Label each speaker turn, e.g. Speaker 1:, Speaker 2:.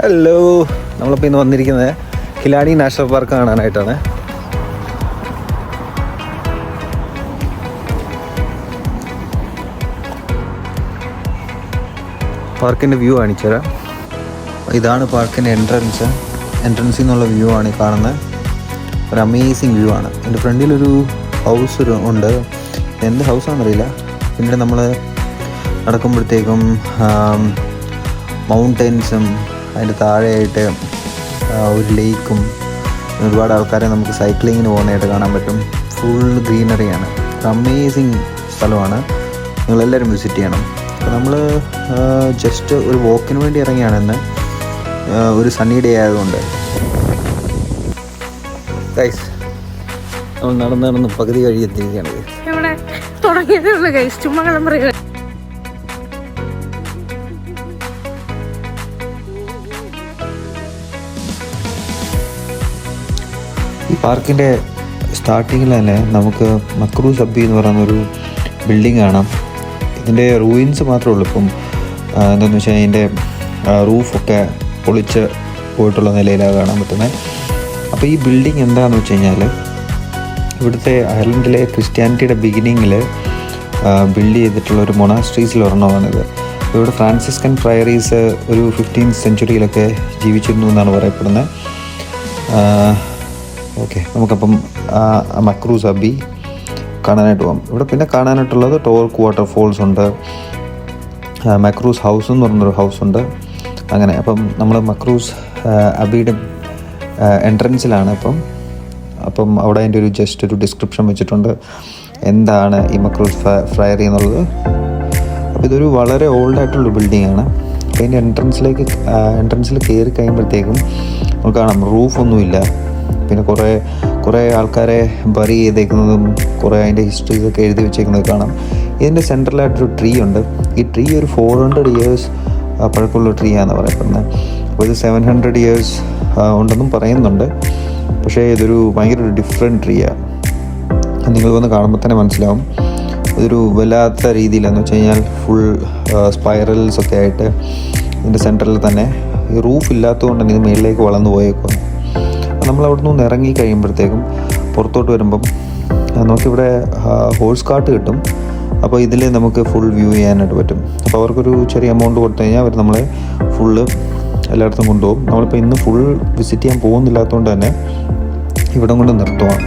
Speaker 1: Hello, നമ്മളിപ്പോൾ ഇന്ന് വന്നിരിക്കുന്നത് കിലാടി നാഷണൽ പാർക്ക് കാണാനായിട്ടാണ്. പാർക്കിൻ്റെ വ്യൂ കാണിച്ചു തരാം. ഇതാണ് പാർക്കിൻ്റെ എൻട്രൻസിൽ നിന്നുള്ള വ്യൂ ആണ് ഈ കാണുന്നത്. ഒരു അമേസിങ് വ്യൂ ആണ്. എൻ്റെ ഫ്രണ്ടിലൊരു ഹൗസ് ഉണ്ട്, എന്ത് ഹൗസാണെന്നറിയില്ല. പിന്നീട് നമ്മൾ നടക്കുമ്പോഴത്തേക്കും മൗണ്ടൻസും അതിൻ്റെ താഴെയായിട്ട് ഒരു ലേക്കും ഒരുപാട് ആൾക്കാരെ നമുക്ക് സൈക്ലിങ്ങിന് പോകുന്നതായിട്ട് കാണാൻ പറ്റും. ഫുൾ ഗ്രീനറിയാണ്. അമേസിങ് സ്ഥലമാണ്. നിങ്ങളെല്ലാവരും വിസിറ്റ് ചെയ്യണം. അപ്പോൾ നമ്മൾ ജസ്റ്റ് ഒരു വോക്കിന് വേണ്ടി ഇറങ്ങിയാണെന്ന്, ഒരു സണ്ണി ഡേ ആയതുകൊണ്ട്. ഗൈസ്, നമ്മൾ നടന്ന് പകുതി വഴി എത്തിയിരിക്കുകയാണ്.
Speaker 2: ഇവിടെ തുടങ്ങിയതേ ഉള്ളൂ ഗൈസ്, ചുമ്മാ കളം പറയുക.
Speaker 1: ഈ പാർക്കിൻ്റെ സ്റ്റാർട്ടിങ്ങിൽ തന്നെ നമുക്ക് മക്രൂസ് അബ്ബി എന്ന് പറയുന്നൊരു ബിൽഡിംഗ് കാണാം. ഇതിൻ്റെ റൂയിൻസ് മാത്രമേ ഉള്ളൂ ഇപ്പം. എന്താണെന്ന് വെച്ചാൽ അതിൻ്റെ റൂഫൊക്കെ പൊളിച്ച് പോയിട്ടുള്ള നിലയിലാണ് കാണാൻ പറ്റുന്നത്. അപ്പോൾ ഈ ബിൽഡിംഗ് എന്താണെന്ന് വെച്ച് കഴിഞ്ഞാൽ ഇവിടുത്തെ അയർലൻഡിലെ ക്രിസ്ത്യാനിറ്റിയുടെ ബിഗിനിങ്ങിൽ ബിൽഡ് ചെയ്തിട്ടുള്ള ഒരു മൊണാസ്ട്രീസിൽ ഒരെണ്ണമാണിത്. ഇവിടെ ഫ്രാൻസിസ്കൻ ഫ്രയറീസ് ഒരു 15th സെഞ്ച്വറിയിലൊക്കെ ജീവിച്ചിരുന്നു എന്നാണ് പറയപ്പെടുന്നത്. ഓക്കെ, നമുക്കപ്പം മക്രൂസ് അബ്ബി കാണാനായിട്ട് പോകാം. ഇവിടെ പിന്നെ കാണാനായിട്ടുള്ളത് ടോർക്ക് വാട്ടർഫോൾസ് ഉണ്ട്, മക്രൂസ് ഹൗസ് എന്ന് പറഞ്ഞൊരു ഹൗസ് ഉണ്ട്. അങ്ങനെ അപ്പം നമ്മൾ മക്രൂസ് അബ്ബിയുടെ എൻട്രൻസിലാണ്. അപ്പം അവിടെ അതിൻ്റെ ഒരു ജസ്റ്റ് ഒരു ഡിസ്ക്രിപ്ഷൻ വെച്ചിട്ടുണ്ട് എന്താണ് ഈ മക്രൂസ് ഫ്രയറി എന്നുള്ളത്. അപ്പോൾ ഇതൊരു വളരെ ഓൾഡായിട്ടുള്ളൊരു ബിൽഡിംഗ് ആണ്. അപ്പോൾ അതിൻ്റെ എൻട്രൻസിൽ കയറി കഴിയുമ്പോഴത്തേക്കും നമുക്ക് കാണാം റൂഫൊന്നുമില്ല. പിന്നെ കുറേ ആൾക്കാരെ ബറി ചെയ്തേക്കുന്നതും കുറേ അതിൻ്റെ ഹിസ്റ്ററീസൊക്കെ എഴുതി വെച്ചേക്കുന്നത് കാണാം. ഇതിൻ്റെ സെൻട്രലായിട്ടൊരു ട്രീ ഉണ്ട്. ഈ ട്രീ ഒരു 400 years പഴക്കമുള്ള ട്രീ ആണെന്ന് പറയപ്പെടുന്നത്. അപ്പോൾ ഇത് 700 years ഉണ്ടെന്നും പറയുന്നുണ്ട്. പക്ഷേ ഇതൊരു ഭയങ്കര ഒരു ഡിഫറെൻറ്റ് ട്രീയാണ്. നിങ്ങൾ വന്ന് കാണുമ്പോൾ തന്നെ മനസ്സിലാവും. ഇതൊരു വല്ലാത്ത രീതിയിലെന്ന് വെച്ച് കഴിഞ്ഞാൽ ഫുൾ സ്പൈറൽസൊക്കെ ആയിട്ട് ഇതിൻ്റെ സെൻറ്ററിൽ തന്നെ ഈ റൂഫ് ഇല്ലാത്തതുകൊണ്ട് തന്നെ ഇത് മുകളിലേക്ക് വളർന്നു പോയേക്കും. നമ്മൾ അവിടെ നിന്ന് ഇറങ്ങി കഴിയുമ്പോഴത്തേക്കും പുറത്തോട്ട് വരുമ്പം നമുക്കിവിടെ ഹോഴ്സ് കാർട്ട് കിട്ടും. അപ്പോൾ ഇതിൽ നമുക്ക് ഫുൾ വ്യൂ ചെയ്യാനായിട്ട് പറ്റും. അപ്പോൾ അവർക്കൊരു ചെറിയ എമൗണ്ട് കൊടുത്തു കഴിഞ്ഞാൽ അവർ നമ്മളെ ഫുള്ള് എല്ലായിടത്തും കൊണ്ടുപോകും. നമ്മളിപ്പോൾ ഇന്ന് ഫുൾ വിസിറ്റ് ചെയ്യാൻ പോകുന്നില്ലാത്തതുകൊണ്ട് തന്നെ ഇവിടം കൊണ്ട് നിർത്തുവാണ്.